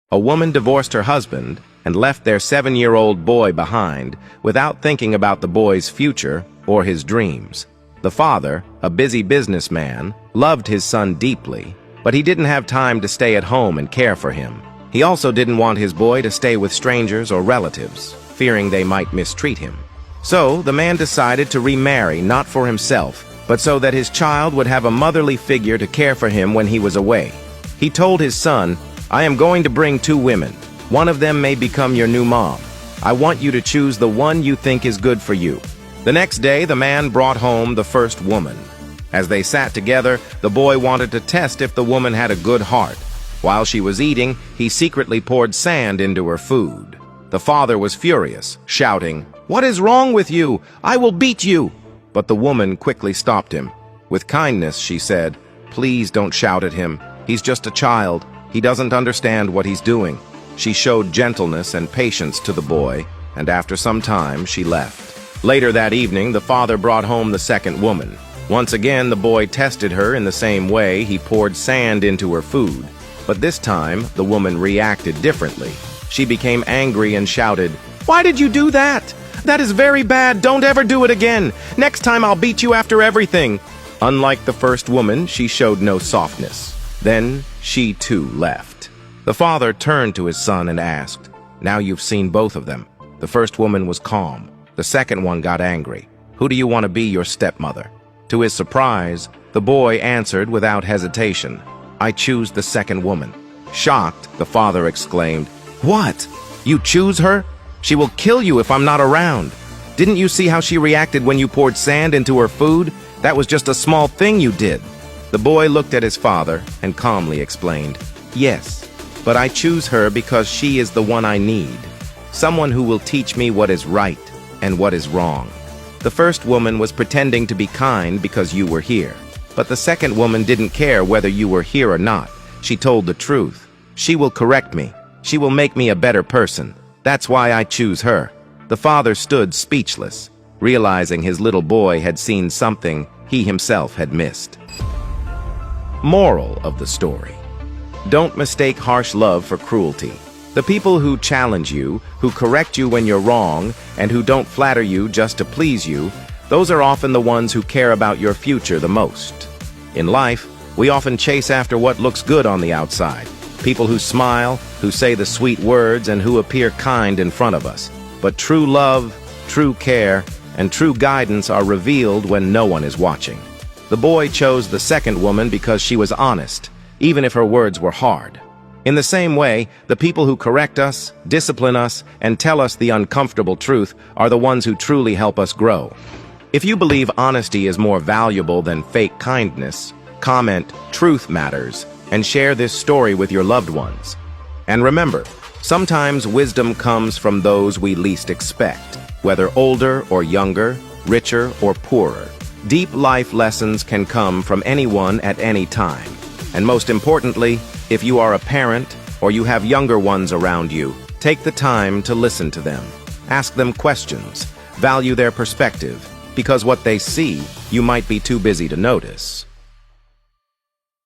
A woman divorced her husband and left their 7-year-old boy behind without thinking about the boy's future or his dreams. The father, a busy businessman, loved his son deeply, but he didn't have time to stay at home and care for him. He also didn't want his boy to stay with strangers or relatives, fearing they might mistreat him. So, the man decided to remarry, not for himself, but so that his child would have a motherly figure to care for him when he was away. He told his son, "I am going to bring 2 women. One of them may become your new mom. I want you to choose the one you think is good for you." The next day, the man brought home the first woman. As they sat together, the boy wanted to test if the woman had a good heart. While she was eating, he secretly poured sand into her food. The father was furious, shouting, "What is wrong with you? I will beat you!" But the woman quickly stopped him. With kindness, she said, "Please don't shout at him. He's just a child. He doesn't understand what he's doing." She showed gentleness and patience to the boy, and after some time, she left. Later that evening, the father brought home the second woman. Once again, the boy tested her in the same way. He poured sand into her food. But this time, the woman reacted differently. She became angry and shouted, "Why did you do that? That is very bad. Don't ever do it again. Next time I'll beat you after everything." Unlike the first woman, she showed no softness. Then she too left. The father turned to his son and asked, "Now you've seen both of them." The first woman was calm. The second one got angry. "Who do you want to be your stepmother?" To his surprise, the boy answered without hesitation, "I choose the second woman." Shocked, the father exclaimed, "What? You choose her? She will kill you if I'm not around. Didn't you see how she reacted when you poured sand into her food? That was just a small thing you did." The boy looked at his father and calmly explained, "Yes, but I choose her because she is the one I need. Someone who will teach me what is right and what is wrong. The first woman was pretending to be kind because you were here. But the second woman didn't care whether you were here or not. She told the truth. She will correct me. She will make me a better person. That's why I choose her." The father stood speechless, realizing his little boy had seen something he himself had missed. Moral of the story: don't mistake harsh love for cruelty. The people who challenge you, who correct you when you're wrong, and who don't flatter you just to please you, those are often the ones who care about your future the most. In life, we often chase after what looks good on the outside. People who smile, who say the sweet words, and who appear kind in front of us. But true love, true care, and true guidance are revealed when no one is watching. The boy chose the second woman because she was honest, even if her words were hard. In the same way, the people who correct us, discipline us, and tell us the uncomfortable truth are the ones who truly help us grow. If you believe honesty is more valuable than fake kindness, comment "Truth Matters" and share this story with your loved ones. And remember, sometimes wisdom comes from those we least expect, whether older or younger, richer or poorer. Deep life lessons can come from anyone at any time. And most importantly, if you are a parent or you have younger ones around you, take the time to listen to them. Ask them questions. Value their perspective, because what they see, you might be too busy to notice.